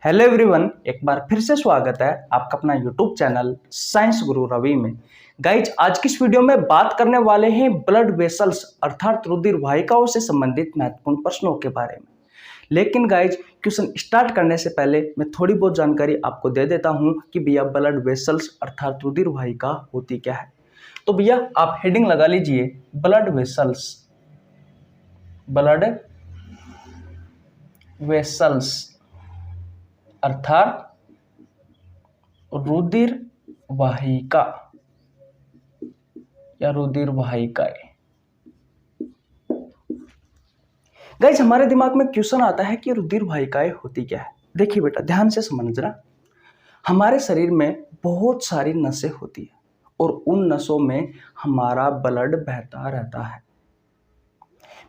Hello everyone, एक बार फिर से स्वागत है आपका अपना यूट्यूब चैनल साइंस गुरु रवि में। गाइज, आज की इस वीडियो में बात करने वाले हैं ब्लड वेसल्स अर्थात रुधिर वाहिकाओं से संबंधित महत्वपूर्ण प्रश्नों के बारे में। लेकिन गाइज, क्वेश्चन स्टार्ट करने से पहले मैं थोड़ी बहुत जानकारी आपको दे देता हूं कि भैया ब्लड वेसल्स अर्थात रुधिर वाहिका होती क्या है। तो भैया आप हेडिंग लगा लीजिए ब्लड वेसल्स। ब्लड वेसल्स अर्थात रुधिर वाहिका या रुधिर वाहिकाएं। गाइस, हमारे दिमाग में क्वेश्चन आता है कि रुधिर वाहिकाएं होती क्या है। देखिए बेटा, ध्यान से समझना। हमारे शरीर में बहुत सारी नसें होती है और उन नसों में हमारा ब्लड बहता रहता है।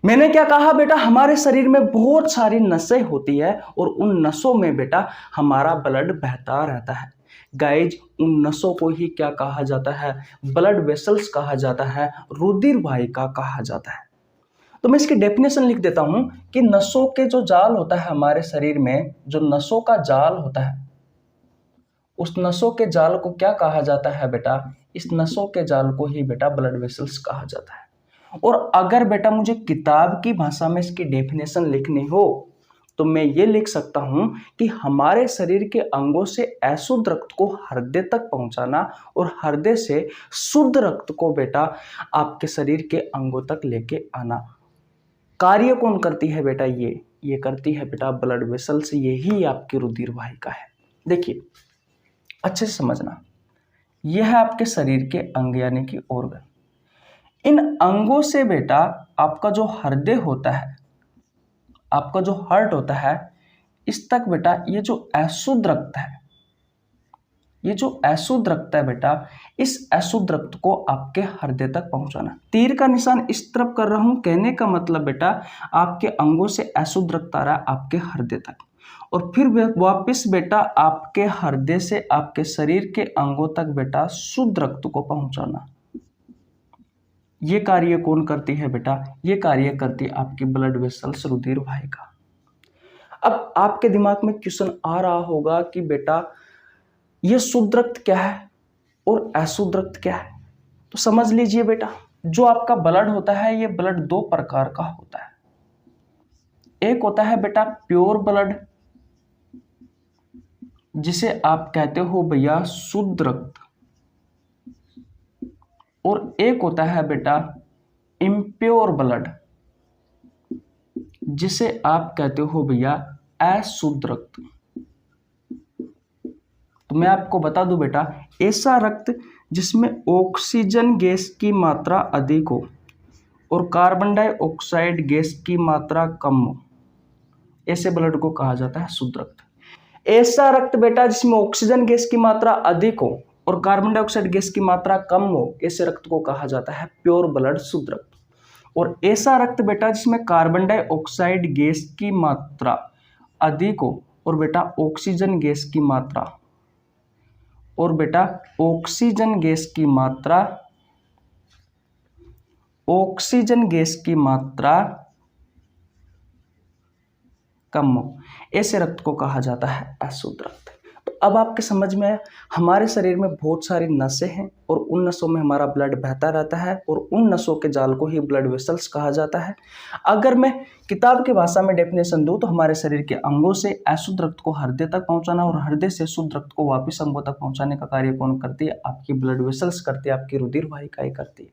मैंने क्या कहा बेटा, हमारे शरीर में बहुत सारी नसें होती है और उन नसों में बेटा हमारा ब्लड बहता रहता है। गाइज, उन नसों को ही क्या कहा जाता है? ब्लड वेसल्स कहा जाता है, रुधिर वाहिका कहा जाता है। तो मैं इसकी डेफिनेशन लिख देता हूं कि नसों के जो जाल होता है हमारे शरीर में, जो नसों का जाल होता है, उस नसों के जाल को क्या कहा जाता है बेटा? इस नसों के जाल को ही बेटा ब्लड वेसल्स कहा जाता है। और अगर बेटा मुझे किताब की भाषा में इसकी डेफिनेशन लिखनी हो तो मैं ये लिख सकता हूं कि हमारे शरीर के अंगों से अशुद्ध रक्त को हृदय तक पहुंचाना और हृदय से शुद्ध रक्त को बेटा आपके शरीर के अंगों तक लेके आना। कार्य कौन करती है बेटा? ये करती है बेटा ब्लड वेसल्स। यही आपकी रुधिर वाहिका है। देखिए अच्छे से समझना, यह है आपके शरीर के अंग यानी कि ऑर्गन। इन अंगों से बेटा आपका जो हृदय होता है, आपका जो हार्ट होता है, इस तक बेटा ये जो अशुद्ध रक्त है, ये जो अशुद्ध रक्त है बेटा, इस अशुद्ध रक्त को आपके हृदय तक पहुंचाना। तीर का निशान इस तरफ कर रहा हूं, कहने का मतलब बेटा आपके अंगों से अशुद्ध रक्त आ रहा है आपके हृदय तक, और फिर वापस बेटा आपके हृदय से आपके शरीर के अंगों तक बेटा शुद्ध रक्त को पहुंचाना। ये कार्य कौन करती है बेटा? ये कार्य करती है आपकी ब्लड वेसल्स, रुधिर वाहिका। अब आपके दिमाग में क्वेश्चन आ रहा होगा कि बेटा ये शुद्ध रक्त क्या है और अशुद्ध रक्त क्या है। तो समझ लीजिए बेटा, जो आपका ब्लड होता है ये ब्लड दो प्रकार का होता है। एक होता है बेटा प्योर ब्लड, जिसे आप कहते हो भैया शुद्ध रक्त, और एक होता है बेटा इम्प्योर ब्लड, जिसे आप कहते हो भैया अशुद्ध रक्त। तो मैं आपको बता दूं बेटा, ऐसा रक्त जिसमें ऑक्सीजन गैस की मात्रा अधिक हो और कार्बन डाइऑक्साइड गैस की मात्रा कम हो, ऐसे ब्लड को कहा जाता है शुद्ध रक्त। ऐसा रक्त बेटा जिसमें ऑक्सीजन गैस की मात्रा अधिक हो और कार्बन डाइऑक्साइड गैस की मात्रा कम हो, ऐसे रक्त को कहा जाता है प्योर ब्लड, शुद्ध रक्त। और ऐसा रक्त बेटा जिसमें कार्बन डाइऑक्साइड गैस की मात्रा अधिक हो और बेटा ऑक्सीजन गैस की मात्रा, और बेटा ऑक्सीजन गैस की मात्रा, ऑक्सीजन गैस की मात्रा कम हो, ऐसे रक्त को कहा जाता है अशुद्ध रक्त। तो अब आपके समझ में आया, हमारे शरीर में बहुत सारी नसें हैं और उन नसों में हमारा ब्लड बहता रहता है और उन नसों के जाल को ही ब्लड वेसल्स कहा जाता है। अगर मैं किताब की भाषा में डेफिनेशन दूं तो हमारे शरीर के अंगों से अशुद्ध रक्त को हृदय तक पहुंचाना और हृदय से शुद्ध रक्त को वापस अंगों तक पहुंचाने का कार्य कौन करती है? आपकी ब्लड वेसल्स करती है, आपकी रुधिर वाहिकाएं करती है।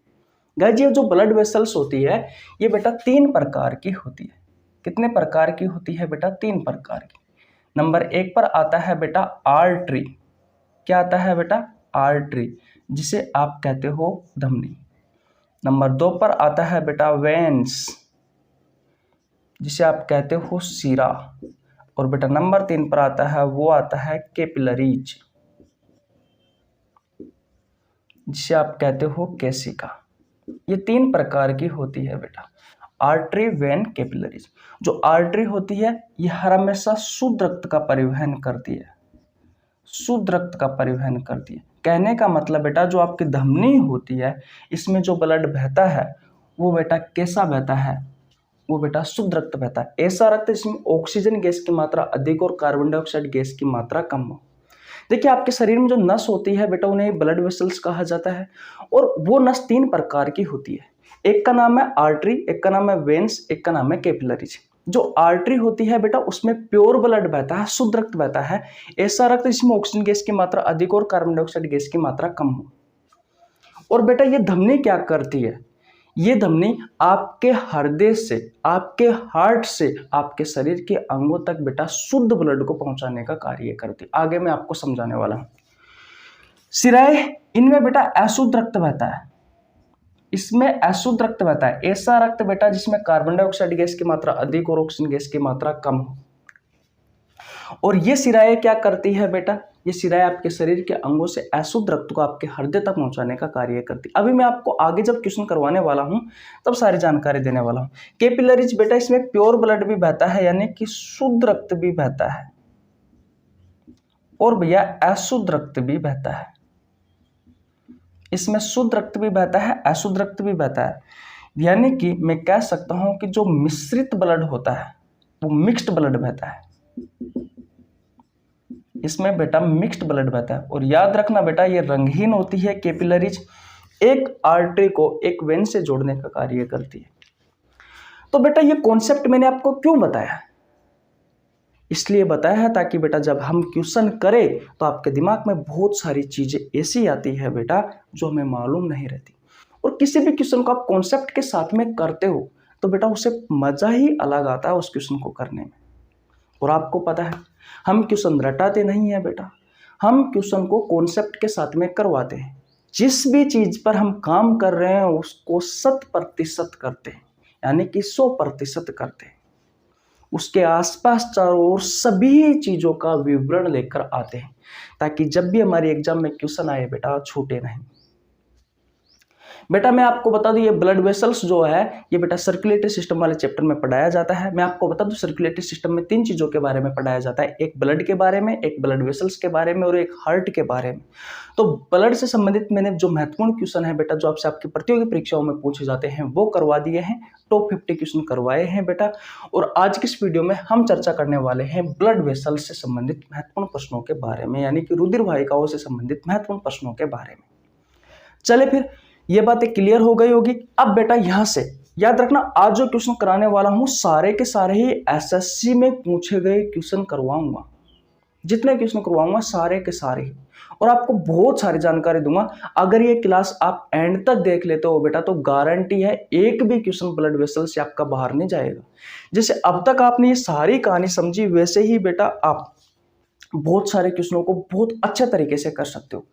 गाइस, ये जो ब्लड वेसल्स होती है ये बेटा 3 प्रकार की होती है। कितने प्रकार की होती है बेटा? 3 प्रकार की। नंबर 1 पर आता है बेटा आर्टरी। क्या आता है बेटा? आर्टरी, जिसे आप कहते हो धमनी। नंबर 2 पर आता है बेटा वेन्स, जिसे आप कहते हो सीरा। और बेटा नंबर 3 पर आता है, वो आता है कैपिलरीज, जिसे आप कहते हो केशिका। ये 3 प्रकार की होती है बेटा, आर्टरी, वेन, कैपिलरीज। जो आर्टरी होती है ये हर हमेशा शुद्ध रक्त का परिवहन करती है, शुद्ध रक्त का परिवहन करती है। कहने का मतलब बेटा जो आपकी धमनी होती है इसमें जो ब्लड बहता है वो बेटा कैसा बहता है? वो बेटा शुद्ध रक्त बहता है। ऐसा रक्त जिसमें ऑक्सीजन गैस की मात्रा अधिक और कार्बन डाइऑक्साइड गैस की मात्रा कम हो। देखिए आपके शरीर में जो नस होती है बेटा उन्हें ब्लड वेसल्स कहा जाता है, और वो नस 3 प्रकार की होती है। एक का नाम है आर्टरी, एक का नाम है वेन्स, एक का नाम है कैपिलरीज। जो आर्टरी होती है बेटा उसमें प्योर ब्लड बहता है, शुद्ध रक्त बहता है। ऐसा रक्त जिसमें ऑक्सीजन गैस की मात्रा अधिक और कार्बन डाइऑक्साइड गैस की मात्रा कम हो। और बेटा ये धमनी क्या करती है? ये धमनी आपके हृदय से, आपके हार्ट से आपके शरीर के अंगों तक बेटा शुद्ध ब्लड को पहुंचाने का कार्य करती है। आगे मैं आपको समझाने वाला हूं। सिराएं, इनमें बेटा अशुद्ध रक्त बहता है, इसमें अशुद्ध रक्त बहता है। ऐसा रक्त बेटा जिसमें कार्बन डाइऑक्साइड गैस की मात्रा अधिक और ऑक्सीजन गैस की मात्रा कम हो। और ये सिराएं क्या करती है बेटा? ये सिराएं आपके शरीर के अंगों से अशुद्ध रक्त को आपके हृदय तक पहुंचाने का कार्य करती है। अभी मैं आपको आगे जब क्वेश्चन करवाने वाला हूं तब सारी जानकारी देने वाला हूं। कैपिलरीज बेटा इसमें प्योर ब्लड भी बहता है, यानी कि शुद्ध रक्त भी बहता है, और भैया अशुद्ध रक्त भी बहता है। इसमें शुद्ध रक्त भी बहता है, अशुद्ध रक्त भी बहता है। यानी कि मैं कह सकता हूं कि जो मिश्रित ब्लड होता है वो मिक्स्ड ब्लड बहता है। इसमें बेटा मिक्स्ड ब्लड बहता है। और याद रखना बेटा ये रंगहीन होती है कैपिलरीज, एक आर्टरी को एक वेन से जोड़ने का कार्य करती है। तो बेटा ये कॉन्सेप्ट मैंने आपको क्यों बताया? इसलिए बताया है ताकि बेटा जब हम क्वेश्चन करें तो आपके दिमाग में बहुत सारी चीजें ऐसी आती है बेटा जो हमें मालूम नहीं रहती। और किसी भी क्वेश्चन को आप कॉन्सेप्ट के साथ में करते हो तो बेटा उसे मजा ही अलग आता है उस क्वेश्चन को करने में। और आपको पता है हम क्वेश्चन रटाते नहीं है बेटा, हम क्वेश्चन को कॉन्सेप्ट के साथ में करवाते हैं। जिस भी चीज पर हम काम कर रहे हैं उसको 100% करते हैं, यानी कि 100% करते हैं। उसके आसपास चारों ओर सभी चीजों का विवरण लेकर आते हैं ताकि जब भी हमारी एग्जाम में क्वेश्चन आए बेटा छूटे नहीं। बेटा मैं आपको बता दूं ये ब्लड वेसल्स जो है ये बेटा सर्कुलेटरी सिस्टम वाले चैप्टर में पढ़ाया जाता है। मैं आपको बता दूं सर्कुलेटरी सिस्टम में 3 चीजों के बारे में पढ़ाया जाता है, एक ब्लड के बारे में, एक ब्लड वेसल्स के बारे में और एक हार्ट के बारे में। तो ब्लड से संबंधित मैंने जो महत्वपूर्ण क्वेश्चन है बेटा जो आपसे आपकी प्रतियोगी परीक्षाओं में पूछे जाते हैं वो करवा दिए हैं, टॉप 50 क्वेश्चन करवाए हैं बेटा। और आज की इस वीडियो में हम चर्चा करने वाले हैं ब्लड वेसल्स से संबंधित महत्वपूर्ण प्रश्नों के बारे में, यानी कि रुधिर वाहिकाओं से संबंधित महत्वपूर्ण प्रश्नों के बारे में। चले फिर ये बातें क्लियर हो गई होगी। अब बेटा यहां से याद रखना आज जो क्वेश्चन कराने वाला हूं सारे के सारे ही एसएससी में पूछे गए क्वेश्चन करवाऊंगा। जितने क्वेश्चन करवाऊंगा सारे के सारे ही, और आपको बहुत सारी जानकारी दूंगा। अगर ये क्लास आप एंड तक देख लेते हो बेटा तो गारंटी है एक भी क्वेश्चन ब्लड वेसल से आपका बाहर नहीं जाएगा। जैसे अब तक आपने ये सारी कहानी समझी वैसे ही बेटा आप बहुत सारे क्वेश्चनों को बहुत अच्छे तरीके से कर सकते हो।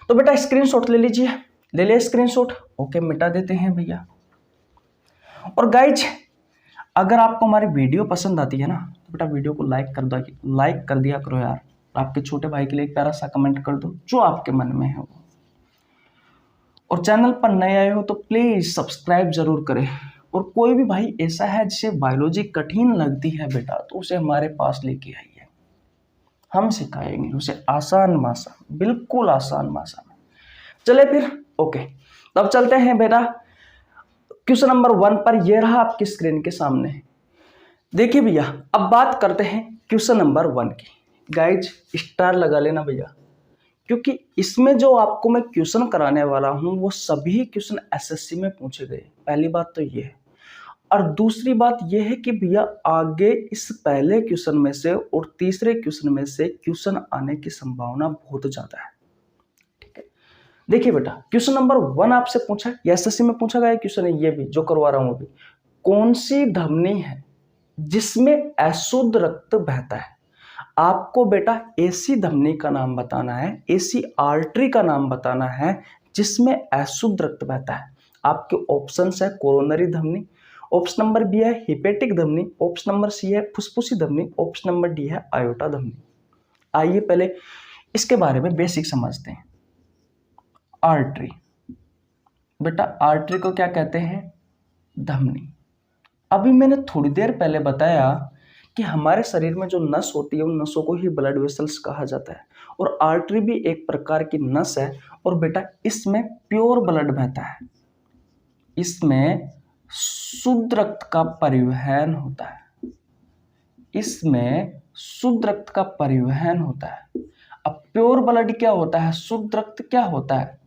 तो बेटा स्क्रीनशॉट ले लीजिए, ले ले स्क्रीनशॉट। ओके मिटा देते हैं भैया। और गाइज अगर आपको हमारी वीडियो पसंद आती है ना तो बेटा वीडियो को लाइक कर दिया करो यार। आपके छोटे भाई के लिए एक प्यारा सा कमेंट कर दो जो आपके मन में है वो। और चैनल पर नए आए हो तो प्लीज सब्सक्राइब जरूर करें। और कोई भी भाई ऐसा है जिसे बायोलॉजी कठिन लगती है बेटा तो उसे हमारे पास लेके आइए, हम सिखाएंगे उसे आसान भाषा, बिल्कुल आसान भाषा में। चले फिर ओके तब चलते हैं बेटा क्वेश्चन नंबर 1 पर। यह रहा आपकी स्क्रीन के सामने। देखिए भैया अब बात करते हैं क्वेश्चन नंबर 1 की। गाइज स्टार लगा लेना भैया, क्योंकि इसमें जो आपको मैं क्वेश्चन कराने वाला हूं वो सभी क्वेश्चन एसएससी में पूछे गए। पहली बात तो ये है। और दूसरी बात यह है कि भैया आगे इस पहले क्वेश्चन में से और तीसरे क्वेश्चन में से क्वेश्चन आने की संभावना बहुत ज्यादा है। देखिए बेटा क्वेश्चन नंबर 1 आपसे पूछा है, एसएससी में पूछा गया क्वेश्चन है ये भी जो करवा रहा हूं अभी। कौन सी धमनी है जिसमें अशुद्ध रक्त बहता है? आपको बेटा ऐसी धमनी का नाम बताना है, ऐसी आर्टरी का नाम बताना है जिसमें अशुद्ध रक्त बहता है। आपके ऑप्शंस है कोरोनरी धमनी, ऑप्शन नंबर बी है हिपेटिक धमनी, ऑप्शन नंबर सी है फुसफुसी धमनी, ऑप्शन नंबर डी है आयोटा धमनी। आइए पहले इसके बारे में बेसिक समझते हैं। आर्टरी बेटा आर्टरी को क्या कहते हैं? धमनी। अभी मैंने थोड़ी देर पहले बताया कि हमारे शरीर में जो नस होती है उन नसों को ही ब्लड वेसल्स कहा जाता है, और आर्टरी भी एक प्रकार की नस है। और बेटा इसमें प्योर ब्लड बहता है, इसमें शुद्ध रक्त का परिवहन होता है, इसमें शुद्ध रक्त का परिवहन होता है। अब प्योर ब्लड क्या होता है, शुद्ध रक्त क्या होता है?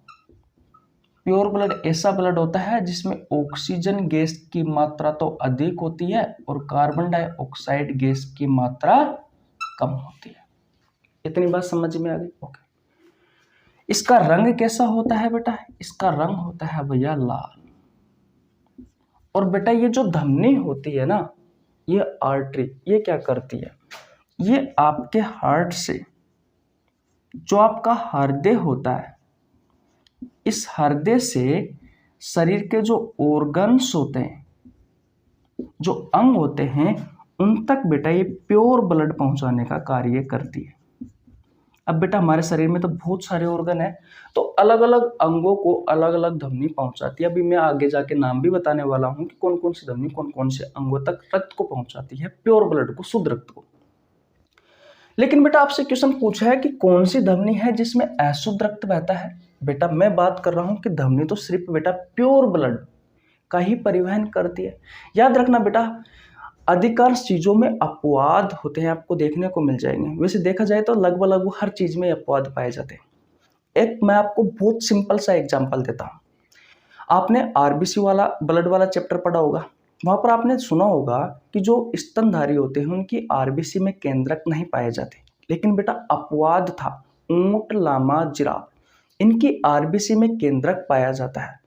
प्योर ब्लड ऐसा ब्लड होता है जिसमें ऑक्सीजन गैस की मात्रा तो अधिक होती है और कार्बन डाइऑक्साइड गैस की मात्रा कम होती है। इतनी बात समझ में आ गई? ओके। इसका रंग कैसा होता है बेटा? इसका रंग होता है भैया लाल। और बेटा ये जो धमनी होती है ना, ये आर्टरी, ये क्या करती है? ये आपके हार्ट से, जो आपका हृदय होता है, इस हृदय से शरीर के जो ऑर्गन्स होते हैं, जो अंग होते हैं, उन तक बेटा ये प्योर ब्लड पहुंचाने का कार्य करती है। अब बेटा हमारे शरीर में तो बहुत सारे ऑर्गन है, तो अलग अलग अंगों को अलग अलग धमनी पहुंचाती है। अभी मैं आगे जाके नाम भी बताने वाला हूं कि कौन कौन सी धमनी कौन कौन से अंगों तक रक्त को पहुंचाती है, प्योर ब्लड को, शुद्ध रक्त को। लेकिन बेटा आपसे क्वेश्चन पूछा है कि कौन सी धमनी है जिसमें अशुद्ध रक्त बहता है। बेटा मैं बात कर रहा हूं कि धमनी तो सिर्फ बेटा प्योर ब्लड का ही परिवहन करती है। याद रखना बेटा, अधिकांश चीजों में अपवाद होते हैं, आपको देखने को मिल जाएंगे। वैसे देखा जाए तो लगभग हर चीज में अपवाद पाए जाते हैं। एक मैं आपको बहुत सिंपल सा एग्जांपल देता हूं। आपने आरबीसी वाला ब्लड वाला चैप्टर पढ़ा होगा, वहां पर आपने सुना होगा कि जो स्तनधारी होते हैं उनकी आरबीसी में केंद्रक नहीं पाए जाते। लेकिन बेटा अपवाद था, ऊंट, लामा, जिराफ, इनकी आरबीसी में केंद्रक पाया जाता है।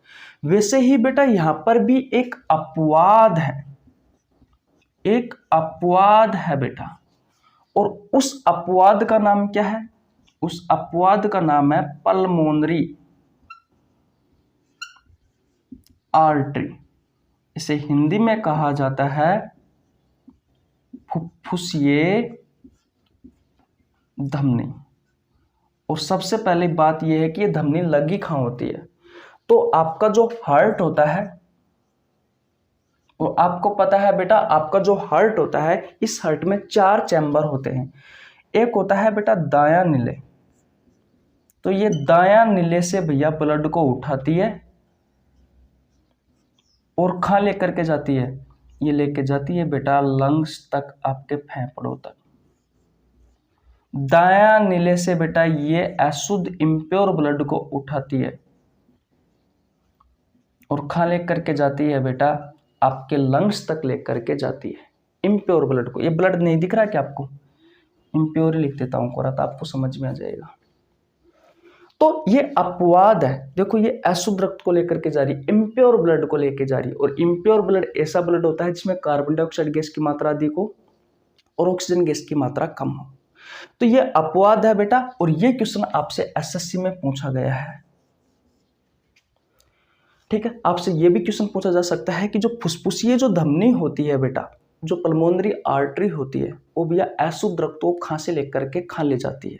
वैसे ही बेटा यहां पर भी एक अपवाद है, एक अपवाद है बेटा। और उस अपवाद का नाम क्या है? उस अपवाद का नाम है पल्मोनरी आर्टरी। इसे हिंदी में कहा जाता है फुफ्फुसीय धमनी। और सबसे पहले बात यह है कि ये धमनी लगी कहां होती है? तो आपका जो हार्ट होता है, और आपको पता है बेटा आपका जो हार्ट होता है, इस हार्ट में 4 चैम्बर होते हैं। एक होता है बेटा दायां नीले, तो ये दायां नीले से भैया ब्लड को उठाती है और कहां लेकर के जाती है? ये लेके जाती है बेटा लंग्स तक, आपके फेफड़ों तक। दायां नीले से बेटा ये अशुद्ध इम्प्योर ब्लड को उठाती है और कहां लेकर के जाती है बेटा? आपके लंग्स तक लेकर के जाती है इम्प्योर ब्लड को। ये ब्लड नहीं दिख रहा है क्या आपको? इम्प्योर लिख देता हूं कोरा, तो आपको समझ में आ जाएगा। तो ये अपवाद है, देखो ये अशुद्ध रक्त को लेकर के जा रही, इम्प्योर ब्लड को लेकर जा रही। और इम्प्योर ब्लड ऐसा ब्लड होता है जिसमें कार्बन डाइऑक्साइड गैस की मात्रा अधिक हो और ऑक्सीजन गैस की मात्रा कम हो। तो ये अपवाद है बेटा, और ये क्वेश्चन आपसे एसएससी में पूछा गया है। ठीक है, आपसे ये भी क्वेश्चन पूछा जा सकता है कि जो फुसफुसिये जो धमनी होती है बेटा, जो पल्मोनरी आर्टरी होती है, वो भैया अशुद्ध रक्त को खां से लेकर के खां ले जाती है,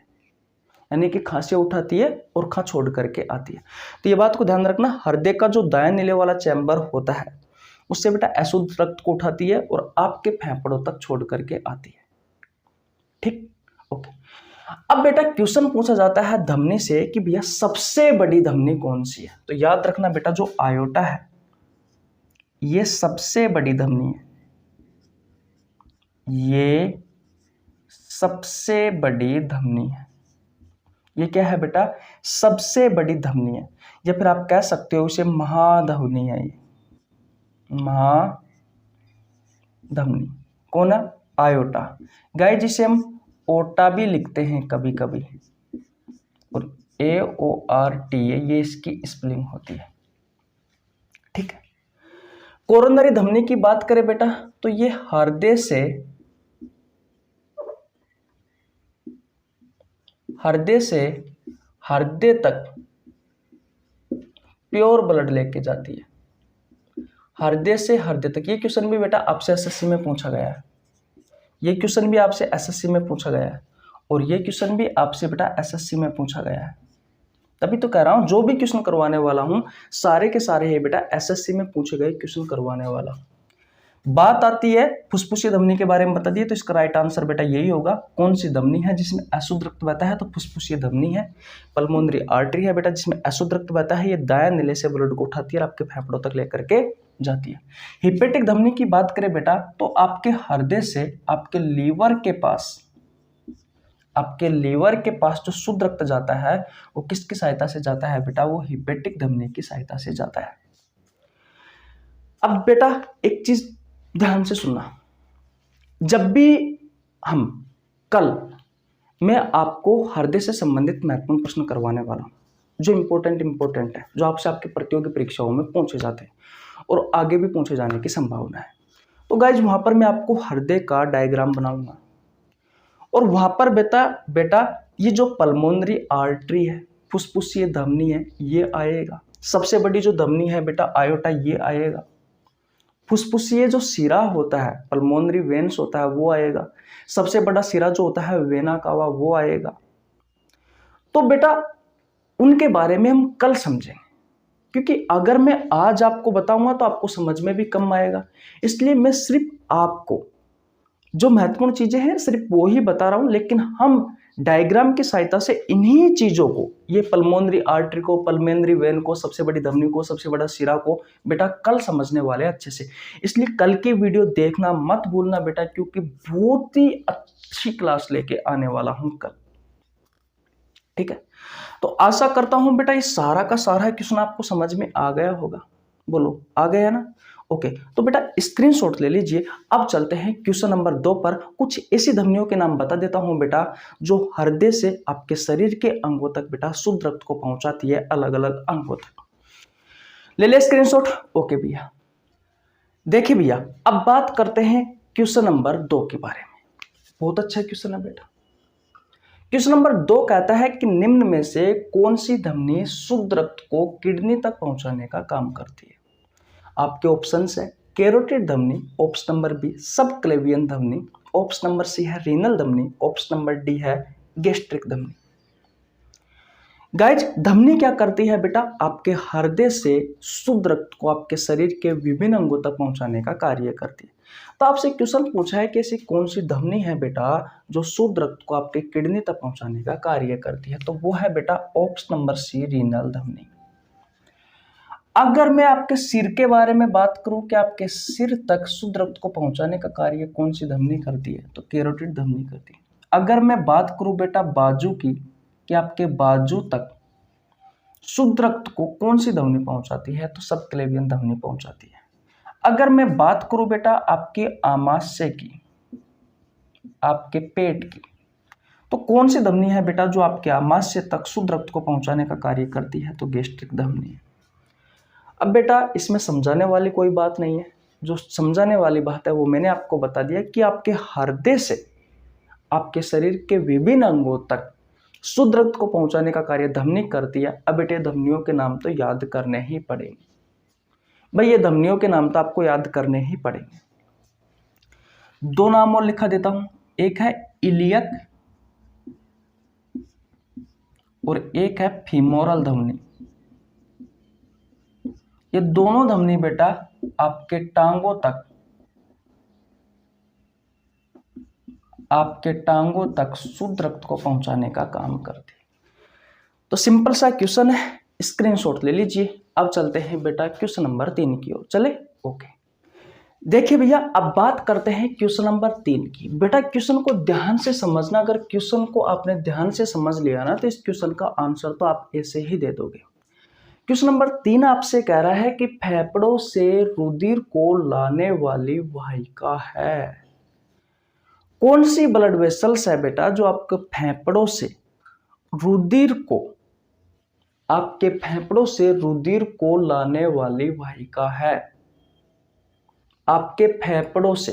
यानी कि खांसी उठाती है और खां छोड़ करके आती है। तो ये बात को ध्यान रखना, हृदय का जो दायां नीले वाला चैम्बर होता है उससे बेटा अशुद्ध रक्त को उठाती है और आपके फेफड़ों तक छोड़ करके आती है। ठीक, ओके। अब बेटा क्वेश्चन पूछा जाता है धमनी से कि भैया सबसे बड़ी धमनी कौन सी है? तो याद रखना बेटा जो आयोटा है ये सबसे बड़ी धमनी है, ये सबसे बड़ी धमनी है। ये क्या है बेटा? सबसे बड़ी धमनी है, या फिर आप कह सकते हो इसे महाधमनी है। ये महाधमनी कौन है? आयोटा। गाइस जिसे हम ओटा भी लिखते हैं कभी कभी, और AORTA ये इसकी स्पेलिंग होती है। ठीक है, कोरोनरी धमनी की बात करें बेटा तो ये हृदय से हृदय तक प्योर ब्लड लेके जाती है, हृदय से हृदय तक। ये क्वेश्चन भी बेटा आपसे एसएससी में पूछा गया है, ये क्वेश्चन भी आपसे एसएससी में पूछा गया है, और ये क्वेश्चन भी आपसे बेटा एसएससी में पूछा गया है। तभी तो कह रहा हूं जो भी क्वेश्चन करवाने वाला हूं सारे के सारे है बेटा एसएससी में पूछे गए क्वेश्चन करवाने वाला। बात आती है फुसफुसिया धमनी के बारे में बता दिए, तो इसका राइट आंसर बेटा यही होगा। कौन सी धमनी है जिसमें अशुद्ध रक्त बहता है? तो फुसफुसिया धमनी है। पल्मोनरी आर्टरी है बेटा जिसमें अशुद्ध रक्त बहता है, ये दायां नीले से ब्लड को उठाती है और आपके फेफड़ों तक लेकर के जाती है। हिपेटिक धमनी की बात करें बेटा तो आपके हृदय से आपके लीवर के पास जो शुद्ध रक्त जाता है वो किसकी सहायता से जाता है बेटा, वो हिपेटिक धमनी की सहायता से जाता है। अब बेटा एक चीज ध्यान से सुनना, जब भी हम कल मैं आपको हृदय से संबंधित महत्वपूर्ण प्रश्न करवाने वाला हूं जो इंपॉर्टेंट है, जो आपसे आपकी प्रतियोगी परीक्षाओं में पूछे जाते हैं और आगे भी पूछे जाने की संभावना है। तो गाइज वहां पर मैं आपको हृदय का डायग्राम बनाऊंगा और वहां पर बेटा ये जो पल्मोनरी आर्टरी है, फुसफुसीय धमनी है, ये आएगा। सबसे बड़ी जो धमनी है बेटा आयोटा, ये आएगा। फुसफुसीय जो सिरा होता है, पल्मोनरी वेन्स होता है, वो आएगा। सबसे बड़ा सिरा जो होता है वेना कावा, वो आएगा। तो बेटा उनके बारे में हम कल समझेंगे, क्योंकि अगर मैं आज आपको बताऊंगा तो आपको समझ में भी कम आएगा। इसलिए मैं सिर्फ आपको जो महत्वपूर्ण चीजें हैं सिर्फ वो ही बता रहा हूं, लेकिन हम डायग्राम की सहायता से इन्हीं चीजों को, ये पल्मोनरी आर्टरी को, पल्मोनरी वेन को, सबसे बड़ी धमनी को, सबसे बड़ा सिरा को बेटा कल समझने वाले हैं अच्छे से। इसलिए कल की वीडियो देखना मत भूलना बेटा, क्योंकि बहुत ही अच्छी क्लास लेके आने वाला हूं कल। ठीक है, तो आशा करता हूं बेटा ये सारा का सारा क्वेश्चन आपको समझ में आ गया होगा। बोलो आ गया ना? ओके, तो बेटा स्क्रीनशॉट ले लीजिए। अब चलते हैं क्वेश्चन नंबर 2 पर। कुछ ऐसी धमनियों के नाम बता देता हूं बेटा जो हृदय से आपके शरीर के अंगों तक बेटा शुद्ध रक्त को पहुंचाती है, अलग अलग अंगों तक। ले ले स्क्रीनशॉट। ओके भैया, देखिए भैया अब बात करते हैं क्वेश्चन नंबर 2 के बारे में। बहुत अच्छा क्वेश्चन है बेटा। क्वेश्चन नंबर 2 कहता है कि निम्न में से कौन सी धमनी शुद्ध रक्त को किडनी तक पहुंचाने का काम करती है? आपके ऑप्शन है कैरोटिड धमनी, ऑप्शन नंबर बी सब क्लेवियन धमनी, ऑप्शन नंबर सी है रीनल धमनी, ऑप्शन नंबर डी है गैस्ट्रिक धमनी। गाइज धमनी क्या करती है बेटा? आपके हृदय से शुद्ध रक्त को आपके शरीर के विभिन्न अंगों तक पहुंचाने का कार्य करती है। तो आपसे क्वेश्चन पूछा है कि ऐसी कौन सी धमनी है बेटा जो शुद्ध रक्त को आपके किडनी तक पहुंचाने का कार्य करती है? तो वो है बेटा ऑप्शन नंबर सी रीनल धमनी। अगर मैं आपके सिर के बारे में बात करूं कि आपके सिर तक शुद्ध रक्त को पहुंचाने का कार्य कौन सी धमनी करती है? तो कैरोटिड धमनी करती है। अगर मैं बात करूं बेटा बाजू की कि आपके बाजू तक शुद्ध रक्त को कौन सी धमनी पहुंचाती है? तो सब क्लेवियन धमनी पहुंचाती है। अगर मैं बात करूं बेटा आपके आमाशय की, आपके पेट की, तो कौन सी धमनी है बेटा जो आपके आमाशय तक शुद्ध रक्त को पहुंचाने का कार्य करती है? तो गैस्ट्रिक धमनी है। अब बेटा इसमें समझाने वाली कोई बात नहीं है, जो समझाने वाली बात है वो मैंने आपको बता दिया कि आपके हृदय से आपके शरीर के विभिन्न अंगों तक शुद्ध रक्त को पहुंचाने का कार्य धमनी करती है। अब बेटे धमनियों के नाम तो याद करने ही पड़ेंगे भाई, ये धमनियों के नाम तो आपको याद करने ही पड़ेंगे। 2 नाम और लिखा देता हूं, एक है इलियक और एक है फीमोरल धमनी। ये दोनों धमनी बेटा आपके टांगों तक शुद्ध रक्त को पहुंचाने का काम करती है। तो सिंपल सा क्वेश्चन है, स्क्रीनशॉट ले लीजिए। अब चलते हैं बेटा क्वेश्चन नंबर 3 की ओर। चले ओके, देखिए भैया अब बात करते हैं क्वेश्चन नंबर 3 की। बेटा क्वेश्चन को ध्यान से समझना, अगर क्वेश्चन को आपने ध्यान से समझ लिया ना तो इस क्वेश्चन का आंसर तो आप ऐसे ही दे दोगे। क्वेश्चन नंबर 3 आपसे कह रहा है कि फेफड़ों से रुधिर को लाने वाली वाहिका है। कौन सी ब्लड वेसल्स है बेटा जो आपके फेफड़ों से रुधिर को लाने वाली वाहिका है? आपके फेफड़ों से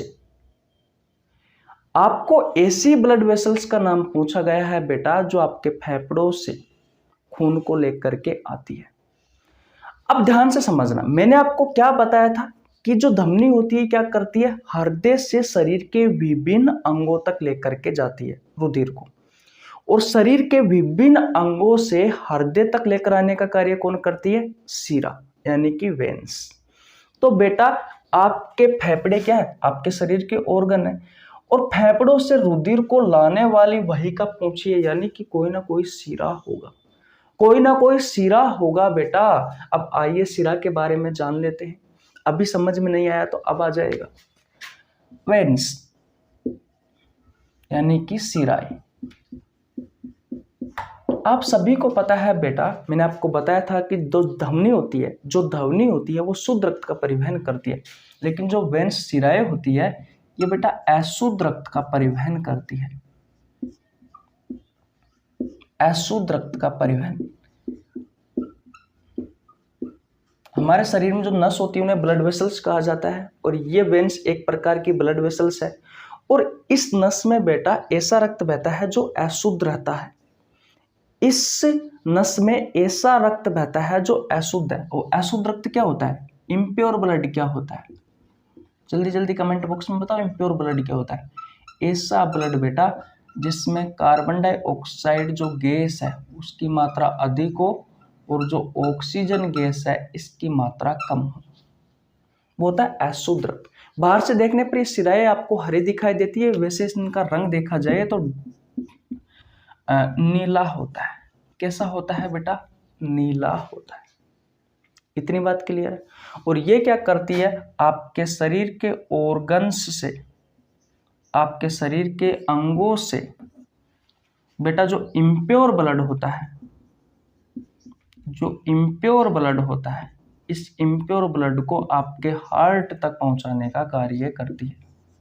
आपको ऐसी ब्लड वेसल्स का नाम पूछा गया है बेटा जो आपके फेफड़ों से खून को लेकर के आती है। अब ध्यान से समझना, मैंने आपको क्या बताया था कि जो धमनी होती है क्या करती है? हृदय से शरीर के विभिन्न अंगों तक लेकर के जाती है रुधिर को, और शरीर के विभिन्न अंगों से हृदय तक लेकर आने का कार्य कौन करती है? सिरा यानी कि वेन्स। तो बेटा आपके फेफड़े क्या है? आपके शरीर के ऑर्गन है, और फेफड़ों से रुधिर को लाने वाली वाहिका पूछी है, यानी कि कोई ना कोई सिरा होगा, कोई ना कोई सिरा होगा बेटा। अब आइए सिरा के बारे में जान लेते हैं। अभी समझ में नहीं आया तो अब आ जाएगा। वेन्स यानी कि सिराएं। आप सभी को पता है बेटा, मैंने आपको बताया था कि जो ध्वनि होती है वो शुद्ध रक्त का परिवहन करती है, लेकिन जो वेन्स सिराएं होती है ये बेटा अशुद्ध रक्त का परिवहन करती है। अशुद्ध रक्त का परिवहन। हमारे शरीर में जो नस होती है उन्हें ब्लड वेसल्स कहा जाता है, और ये वेन्स एक प्रकार की ब्लड वेसल्स है। और इस नस में बेटा ऐसा रक्त बहता है जो अशुद्ध रहता है। इस नस में ऐसा रक्त बहता है जो अशुद्ध है। और अशुद्ध रक्त क्या होता है? इम्प्योर ब्लड क्या होता है? जल्दी जल्दी कमेंट बॉक्स में बताओ, इम्प्योर ब्लड क्या होता है? ऐसा ब्लड बेटा जिसमें कार्बन डाइऑक्साइड जो गैस है उसकी मात्रा अधिक हो और जो ऑक्सीजन गैस है इसकी मात्रा कम हो, वो होता है अशुद्ध रक्त। बाहर से देखने पर ये सिराएं आपको हरी दिखाई देती है, वैसे इनका रंग देखा जाए तो नीला होता है। कैसा होता है बेटा? नीला होता है। इतनी बात क्लियर है। और ये क्या करती है? आपके शरीर के ऑर्गन्स से, आपके शरीर के अंगों से बेटा जो इम्प्योर ब्लड होता है, जो इम्प्योर ब्लड होता है, इस इम्प्योर ब्लड को आपके हार्ट तक पहुंचाने का कार्य करती है।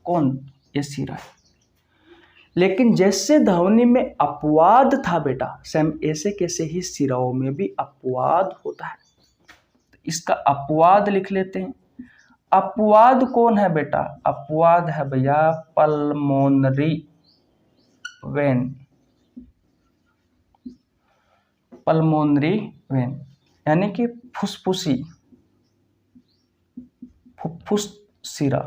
कौन? ये सिराएं। लेकिन जैसे ध्वनि में अपवाद था बेटा, सेम ऐसे कैसे ही सिराओं में भी अपवाद होता है। तो इसका अपवाद लिख लेते हैं। अपवाद कौन है बेटा? अपवाद है भैया पल्मोनरी वेन। पल्मोनरी वेन यानी कि फुसफुसी, फुफ्फुस सिरा।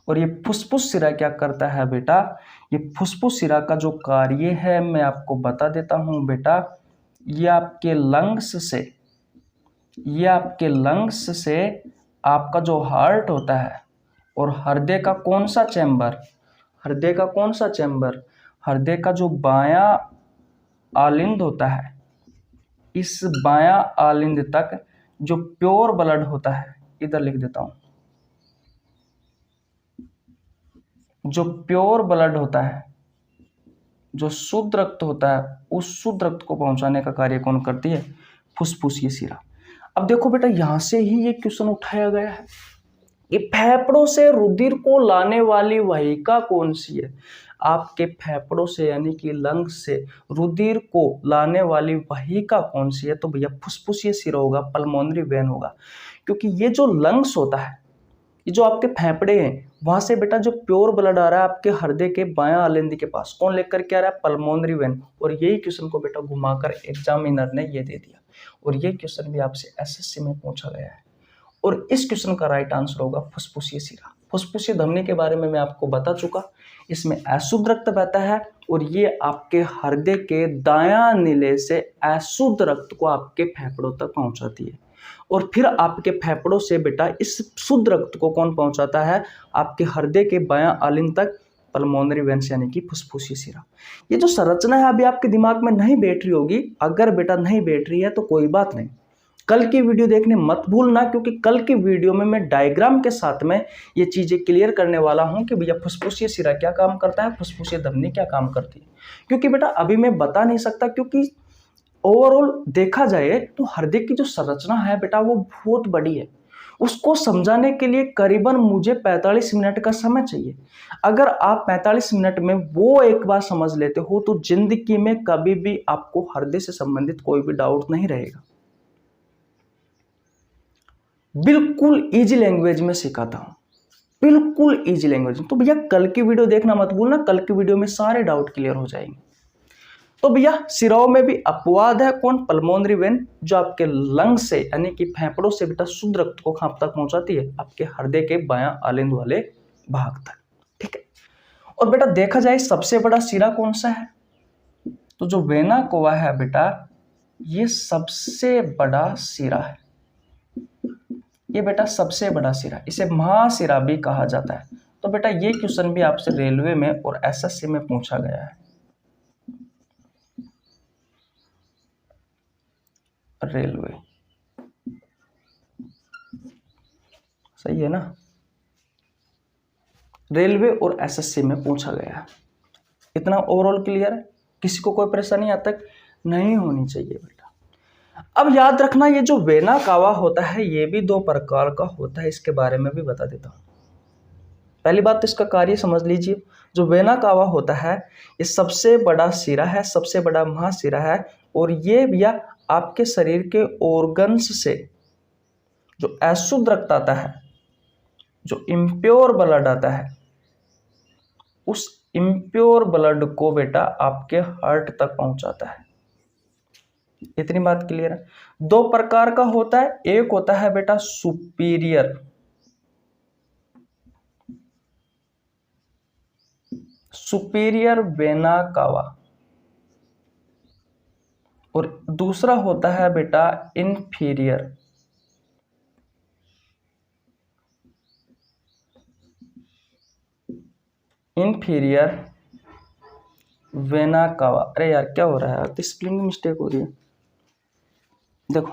और ये फुसफुस सिरा क्या करता है बेटा? ये फुसफुस सिरा का जो कार्य है मैं आपको बता देता हूं बेटा। ये आपके लंग्स से आपका जो हार्ट होता है और हृदय का कौन सा चैम्बर, हृदय का जो बायां आलिंद होता है, इस बायां आलिंद तक जो प्योर ब्लड होता है, इधर लिख देता हूं, जो प्योर ब्लड होता है, जो शुद्ध रक्त होता है, उस शुद्ध रक्त को पहुंचाने का कार्य कौन करती है? फुसफुसीय सिरा। अब देखो बेटा, यहां से ही ये क्वेश्चन उठाया गया है कि फेफड़ों से रुधिर को लाने वाली वाहिका कौन सी है? आपके फेफड़ों से यानी कि लंग्स से रुधिर को लाने वाली वाहिका कौन सी है? तो भैया फुसफुसीय सिरा होगा, पल्मोनरी वेन होगा। क्योंकि ये जो लंग्स होता है, ये जो आपके फेफड़े हैं, वहां से बेटा जो प्योर ब्लड आ रहा है आपके हृदय के बायां आलिंदी के पास, कौन लेकर के आ रहा है? Pulmonary vein. और यही क्वेश्चन को बेटा घुमाकर एग्जामिनर ने ये दे दिया, और ये क्वेश्चन भी आपसे एसएससी में पूछा गया है। और इस क्वेश्चन का राइट आंसर होगा फुसफुसीय सिरा। फुसफुसीय धमनी के बारे में मैं आपको बता चुका। इसमें अशुद्ध रक्त बहता है और ये आपके हृदय के दायां नीले से अशुद्ध रक्त को आपके फेफड़ों तक पहुंचाती है, और फिर आपके फेफड़ों से बेटा इस शुद्ध रक्त को कौन पहुंचाता है? आपके हृदय के बायां आलिंद तक, पल्मोनरी वेन्स यानी कि फुसफुसीय सिरा। ये जो संरचना है अभी आपके दिमाग में नहीं बैठ रही होगी, अगर बेटा नहीं बैठ रही है तो कोई बात नहीं, कल की वीडियो देखने मत भूलना, क्योंकि कल की वीडियो में मैं डायग्राम के साथ में ये चीजें क्लियर करने वाला हूं कि भैया फुसफुसीय सिरा क्या काम करता है, फुसफुसीय धमनी क्या काम करती है। क्योंकि बेटा अभी मैं बता नहीं सकता, क्योंकि ओवरऑल देखा जाए तो हृदय की जो संरचना है बेटा वो बहुत बड़ी है। उसको समझाने के लिए करीबन मुझे 45 मिनट का समय चाहिए। अगर आप 45 मिनट में वो एक बार समझ लेते हो तो जिंदगी में कभी भी आपको हृदय से संबंधित कोई भी डाउट नहीं रहेगा। बिल्कुल इजी लैंग्वेज में सिखाता हूं, बिल्कुल इजी लैंग्वेज में। तो भैया कल की वीडियो देखना मत भूलना, कल की वीडियो में सारे डाउट क्लियर हो जाएंगे। तो भैया सिराओं में भी अपवाद है, कौन? पल्मोनरी वेन, जो आपके लंग से यानी कि फेफड़ों से बेटा शुद्ध रक्त को कहां तक पहुंचाती है? आपके हृदय के बायां आलिंद वाले भाग तक। ठीक है। और बेटा देखा जाए सबसे बड़ा सिरा कौन सा है? तो जो वेना कोवा है बेटा, ये सबसे बड़ा सिरा है। ये बेटा सबसे बड़ा सिरा, इसे महासिरा भी कहा जाता है। तो बेटा ये क्वेश्चन भी आपसे रेलवे में और एसएससी में पूछा गया है। रेलवे सही है ना। रेलवे और एसएससी में पूछा गया है। इतना ओवरऑल क्लियर है, किसी को कोई परेशानी आज तक नहीं होनी चाहिए बेटा। अब याद रखना, ये जो वेना कावा होता है ये भी दो प्रकार का होता है, इसके बारे में भी बता देता हूँ। पहली बात तो इसका कार्य समझ लीजिए। जो वेना कावा होता है ये सबसे बड़ा सिरा है, सबसे बड़ा महासिरा है, और ये भैया आपके शरीर के ऑर्गन्स से जो अशुद्ध रक्त आता है, जो इम्प्योर ब्लड आता है, उस इम्प्योर ब्लड को बेटा आपके हार्ट तक पहुंचाता है। इतनी बात क्लियर है। दो प्रकार का होता है, एक होता है बेटा सुपीरियर वेना कावा, और दूसरा होता है बेटा इन्फीरियर वेना कावा। अरे यार क्या हो रहा है यार, तो स्पेलिंग में मिस्टेक हो रही है। देखो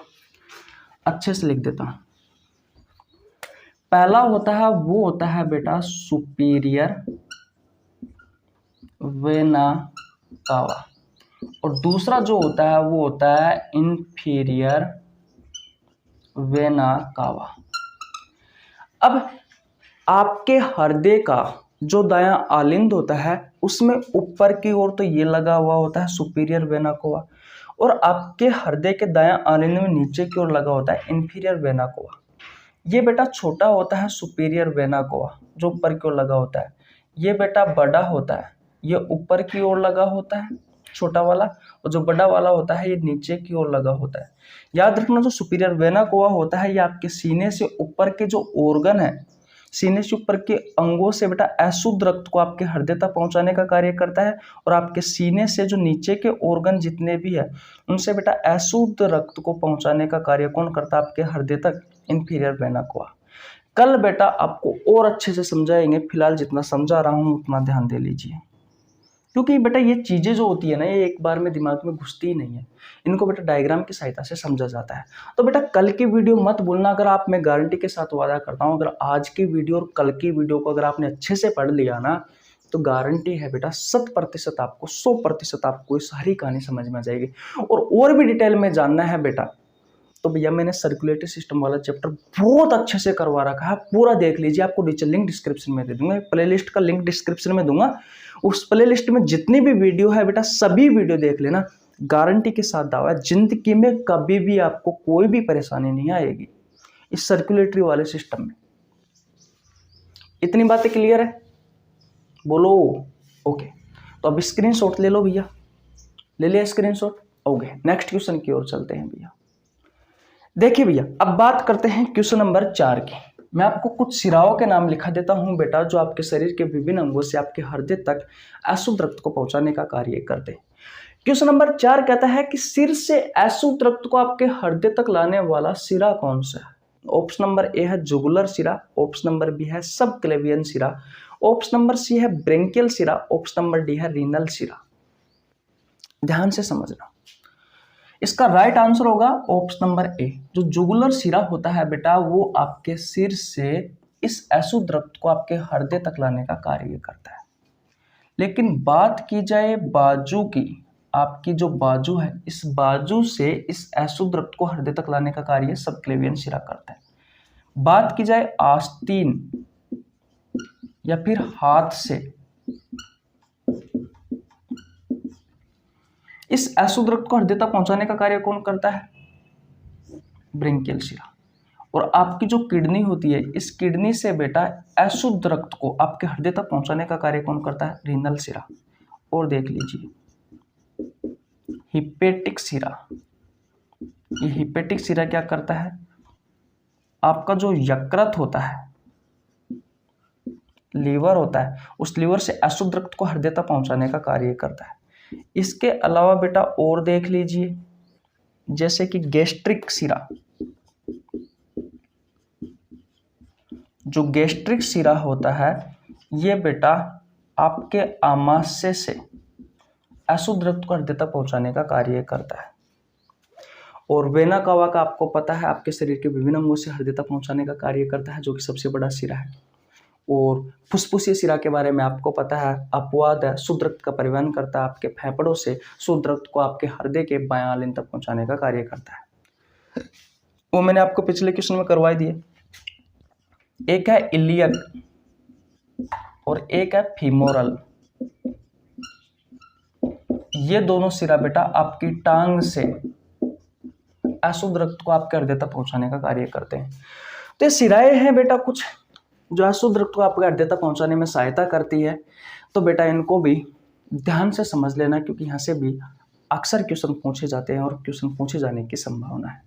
अच्छे से लिख देता हूं। पहला होता है वो होता है बेटा सुपीरियर वेना कावा, और दूसरा जो होता है वो होता है इन्फीरियर वेना कावा। अब आपके हृदय का जो दायां आलिंद होता है उसमें ऊपर की ओर तो ये लगा हुआ होता है सुपीरियर वेना कावा, और आपके हृदय के दायां आलिंद में नीचे की ओर लगा होता है इन्फीरियर वेना कावा। ये बेटा छोटा होता है सुपीरियर वेना कावा जो ऊपर की ओर लगा होता है, ये बेटा बड़ा होता है, ये ऊपर की ओर लगा होता है छोटा वाला, और जो बड़ा वाला होता है ये नीचे की ओर लगा होता है। याद रखना, जो सुपीरियर वेना कावा होता है ये आपके सीने से ऊपर के जो ऑर्गन है, सीने से ऊपर के अंगों से बेटा अशुद्ध रक्त को आपके हृदय तक पहुंचाने का कार्य करता है, और आपके सीने से जो नीचे के ऑर्गन जितने भी है उनसे बेटा अशुद्ध रक्त को पहुंचाने का कार्य कौन करता है? आपके हृदय तक इन्फीरियर वेना कावा। कल बेटा आपको और अच्छे से समझाएंगे, फिलहाल जितना समझा रहा हूं उतना ध्यान दे लीजिए, क्योंकि बेटा ये चीजें जो होती है ना ये एक बार में दिमाग में घुसती ही नहीं है, इनको बेटा डायग्राम की सहायता से समझा जाता है। तो बेटा कल की वीडियो मत भूलना, अगर आप, मैं गारंटी के साथ वादा करता हूँ, अगर आज की वीडियो और कल की वीडियो को अगर आपने अच्छे से पढ़ लिया ना तो गारंटी है बेटा 100% आपको 100% आपको ये सारी कहानी समझ में आ जाएगी। और भी डिटेल में जानना है बेटा तो भैया मैंने सर्कुलेटरी सिस्टम वाला चैप्टर बहुत अच्छे से करवा रखा है, पूरा देख लीजिए। आपको नीचे लिंक डिस्क्रिप्शन में दे दूंगा, प्लेलिस्ट का लिंक डिस्क्रिप्शन में दूंगा, उस प्लेलिस्ट में जितनी भी वीडियो है बेटा सभी वीडियो देख लेना। गारंटी के साथ दावा है जिंदगी में कभी भी आपको कोई भी परेशानी नहीं आएगी इस सर्कुलेटरी वाले सिस्टम में। इतनी बातें क्लियर है? बोलो ओके। तो अब स्क्रीनशॉट ले लो भैया, ले लिया स्क्रीनशॉट? ओके, नेक्स्ट क्वेश्चन की ओर चलते हैं भैया। देखिए भैया अब बात करते हैं क्वेश्चन नंबर 4 की। मैं आपको कुछ सिराओं के नाम लिखा देता हूं बेटा जो आपके शरीर के विभिन्न अंगों से आपके हृदय तक अशुद्ध रक्त को पहुंचाने का कार्य करते हैं। क्वेश्चन नंबर 4 कहता है कि सिर से अशुद्ध रक्त को आपके हृदय तक लाने वाला सिरा कौन सा है? ऑप्शन नंबर ए है जुगुलर सिरा, ऑप्शन नंबर बी है सब क्लेवियन सिरा, ऑप्शन नंबर सी है ब्रेंकियल सिरा, ऑप्शन नंबर डी है रीनल सिरा। ध्यान से समझना, इसका राइट आंसर होगा ऑप्शन नंबर ए। जो जुगुलर सिरा होता है बेटा वो आपके सिर से इस अशुद्ध रक्त को आपके हृदय तक लाने का कार्य करता है। लेकिन बात की जाए बाजू की, आपकी जो बाजू है इस बाजू से इस अशुद्ध रक्त को हृदय तक लाने का कार्य सबक्लेवियन सिरा करता है। बात की जाए आस्तीन या फिर हाथ से इस अशुद्ध रक्त को हृदय तक पहुंचाने का कार्य कौन करता है? ब्रेंकियल सिरा। और आपकी जो किडनी होती है इस किडनी से बेटा अशुद्ध रक्त को आपके हृदय तक पहुंचाने का कार्य कौन करता है? रीनल सिरा। और देख लीजिए हिपेटिक सिरा, ये हिपेटिक सिरा क्या करता है? आपका जो यकृत होता है, लीवर होता है, उस लीवर से अशुद्ध रक्त को हृदय तक पहुंचाने का कार्य करता है। इसके अलावा बेटा और देख लीजिए जैसे कि गैस्ट्रिक सिरा, जो गैस्ट्रिक सिरा होता है ये बेटा आपके आमाशय से अशुद्ध रक्त को हृदय तक पहुंचाने का कार्य करता है। और वेना कावा का आपको पता है आपके शरीर के विभिन्न अंगों से हृदय तक पहुंचाने का कार्य करता है, जो कि सबसे बड़ा सिरा है। और फुफ्फुसीय सिरा के बारे में आपको पता है, अपवाद है, शुद्ध रक्त का परिवहन करता है, आपके फेफड़ों से शुद्ध रक्त को आपके हृदय के बायां आलिन तक पहुंचाने का कार्य करता है। वो मैंने आपको पिछले क्वेश्चन में करवा दिए। एक है इलियक और एक है फीमोरल। ये दोनों सिरा बेटा आपकी टांग से अशुद्ध रक्त को आपके हृदय तक पहुंचाने का कार्य करते हैं। तो ये सिराएं हैं बेटा कुछ जो अशुद्ध रक्त को आपके हृदय तक पहुंचाने में सहायता करती है। तो बेटा इनको भी ध्यान से समझ लेना, क्योंकि यहाँ से भी अक्सर क्वेश्चन पूछे जाते हैं और क्वेश्चन पूछे जाने की संभावना है।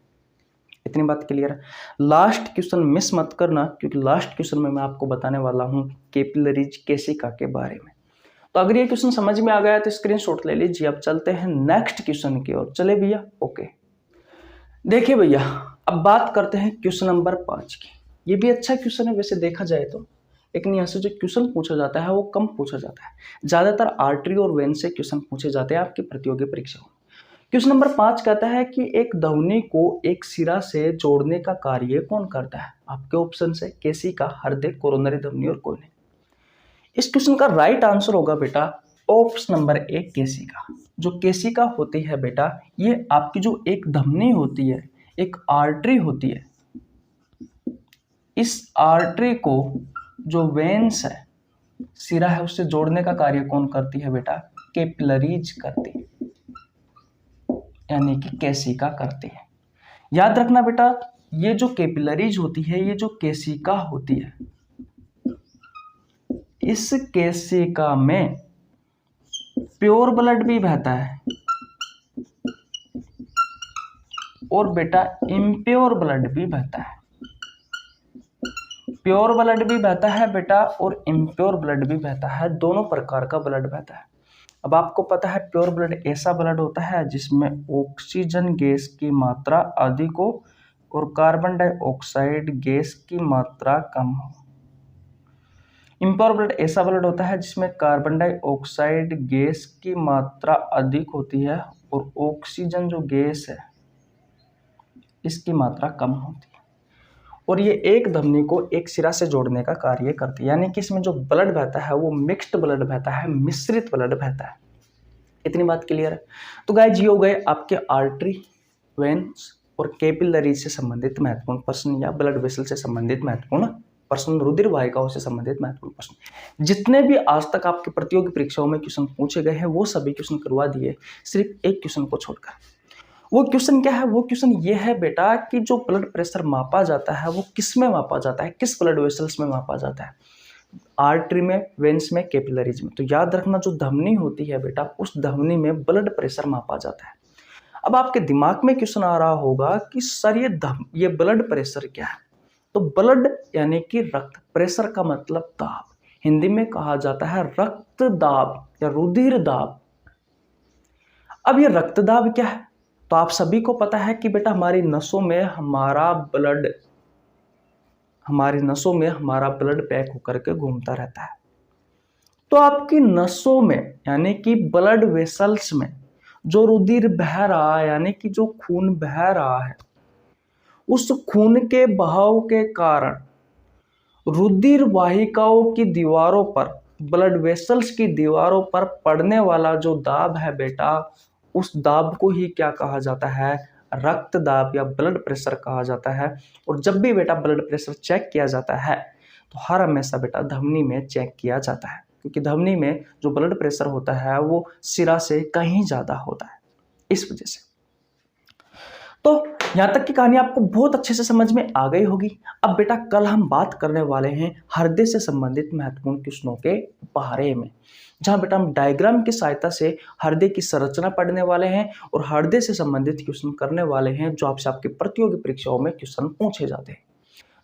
इतनी बात क्लियर है। लास्ट क्वेश्चन मिस मत करना, क्योंकि लास्ट क्वेश्चन में मैं आपको बताने वाला हूँ कैपिलरीज केशिका के बारे में। तो अगर ये क्वेश्चन समझ में आ गया तो स्क्रीनशॉट ले लीजिए। अब चलते हैं नेक्स्ट क्वेश्चन की ओर। चले भैया, ओके। देखिए भैया, अब बात करते हैं क्वेश्चन नंबर 5 की। ये भी अच्छा क्वेश्चन है वैसे देखा जाए तो, लेकिन यहाँ से जो क्वेश्चन पूछा जाता है वो कम पूछा जाता है। ज्यादातर आर्टरी और वेन से क्वेश्चन पूछे जाते हैं आपकी प्रतियोगी परीक्षाओं में। क्वेश्चन नंबर 5 कहता है कि एक ध्वनि को एक सिरा से जोड़ने का कार्य कौन करता है। आपके ऑप्शन है केशिका, हृदय, कोरोनरी धमनी और कोने। इस क्वेश्चन का राइट आंसर होगा बेटा ऑप्शन नंबर 1 केशिका। जो केशिका होती है बेटा, ये आपकी जो एक धमनी होती है, एक आर्टरी होती है, इस आर्टरी को जो वेन्स है, सिरा है, उससे जोड़ने का कार्य कौन करती है बेटा, कैपिलरीज करती है, यानी कि केशिका करती है। याद रखना बेटा, ये जो कैपिलरीज होती है, ये जो केशिका होती है, इस केशिका में प्योर ब्लड भी बहता है और बेटा इम्प्योर ब्लड भी बहता है। प्योर ब्लड भी बहता है बेटा और इम्प्योर ब्लड भी बहता है, दोनों प्रकार का ब्लड बहता है। अब आपको पता है प्योर ब्लड ऐसा ब्लड होता है जिसमें ऑक्सीजन गैस की मात्रा अधिक हो और कार्बन डाइऑक्साइड गैस की मात्रा कम हो। इम्प्योर ब्लड ऐसा ब्लड होता है जिसमें कार्बन डाइऑक्साइड गैस की मात्रा अधिक होती है और ऑक्सीजन जो गैस है इसकी मात्रा कम होती है, और ये एक धमनी को एक सिरा से जोड़ने का कार्य करती है। यानी कि इसमें जो ब्लड बहता है वो मिक्स्ड ब्लड बहता है, मिश्रित ब्लड बहता है। इतनी बात क्लियर है। तो गाइस, ये हो गए आपके आर्टरी, वेन्स और कैपिलरी से संबंधित महत्वपूर्ण प्रश्न या ब्लड वेसल से संबंधित महत्वपूर्ण प्रश्न, रुधिर वाहिकाओं से संबंधित महत्वपूर्ण प्रश्न। जितने भी आज तक आपके प्रतियोगी परीक्षाओं में क्वेश्चन पूछे गए हैं वो सभी क्वेश्चन करवा दिए, सिर्फ एक क्वेश्चन को छोड़कर। वो क्वेश्चन क्या है? वो क्वेश्चन ये है बेटा कि जो ब्लड प्रेशर मापा जाता है वो किस में मापा जाता है, किस ब्लड वेसल्स में मापा जाता है, आर्टरी में, वेन्स में, कैपिलरीज में। तो याद रखना, जो धमनी होती है बेटा, उस धमनी में ब्लड प्रेशर मापा जाता है। अब आपके दिमाग में क्वेश्चन आ रहा होगा कि सर ये ब्लड प्रेशर क्या है? तो ब्लड यानी कि रक्त, प्रेशर का मतलब दाब, हिंदी में कहा जाता है रक्त दाब या रुधिर दाब। अब ये रक्त दाब क्या है? तो आप सभी को पता है कि बेटा हमारी नसों में हमारा ब्लड पैक होकर के घूमता रहता है। तो आपकी नसों में यानी कि ब्लड वेसल्स में जो रुधिर बह रहा है, यानी कि जो खून बह रहा है, उस खून के बहाव के कारण रुधिर वाहिकाओं की दीवारों पर, ब्लड वेसल्स की दीवारों पर पड़ने वाला जो दाब है बेटा, उस दाब को ही क्या कहा जाता है? रक्त दाब या ब्लड प्रेशर कहा जाता है। और जब भी बेटा ब्लड प्रेशर चेक किया जाता है तो हर हमेशा बेटा धमनी में चेक किया जाता है, क्योंकि धमनी में जो ब्लड प्रेशर होता है वो सिरा से कहीं ज्यादा होता है, इस वजह से। तो यहाँ तक की कहानी आपको बहुत अच्छे से समझ में आ गई होगी। अब बेटा कल हम बात करने वाले हैं हृदय से संबंधित महत्वपूर्ण क्वेश्चनों के बारे में, जहां बेटा हम डायग्राम की सहायता से हृदय की संरचना पढ़ने वाले हैं और हृदय से संबंधित क्वेश्चन करने वाले हैं, जो आपसे आपकी प्रतियोगी परीक्षाओं में क्वेश्चन पूछे जाते हैं।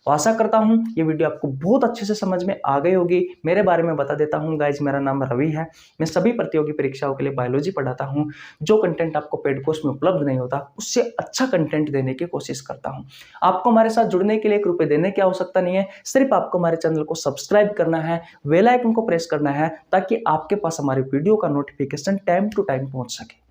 तो आशा करता हूं ये वीडियो आपको बहुत अच्छे से समझ में आ गई होगी। मेरे बारे में बता देता हूं गाइज, मेरा नाम रवि है। मैं सभी प्रतियोगी परीक्षाओं के लिए बायोलॉजी पढ़ाता हूं। जो कंटेंट आपको पेड कोर्स में उपलब्ध नहीं होता, उससे अच्छा कंटेंट देने की कोशिश करता हूं। आपको हमारे साथ जुड़ने के लिए ₹1 देने की आवश्यकता नहीं है, सिर्फ आपको हमारे चैनल को सब्सक्राइब करना है, बेल आइकन को प्रेस करना है, ताकि आपके पास हमारे वीडियो का नोटिफिकेशन टाइम टू टाइम पहुंच सके।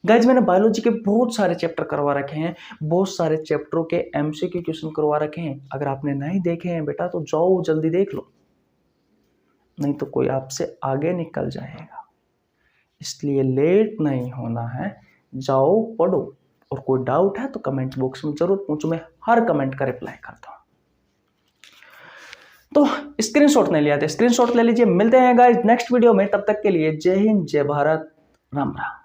गाइज मैंने बायोलॉजी के बहुत सारे चैप्टर करवा रखे हैं, बहुत सारे चैप्टरों के एमसीक्यू क्वेश्चन करवा रखे हैं। अगर आपने नहीं देखे हैं बेटा तो जाओ जल्दी देख लो, नहीं तो कोई आपसे आगे निकल जाएगा। इसलिए लेट नहीं होना है, जाओ पढ़ो। और कोई डाउट है तो कमेंट बॉक्स में जरूर पूछो, मैं हर कमेंट का रिप्लाई करता हूं। तो स्क्रीनशॉट नहीं लिया था, स्क्रीनशॉट ले लीजिए। मिलते हैं गाइस नेक्स्ट वीडियो में, तब तक के लिए जय हिंद, जय भारत, राम राम।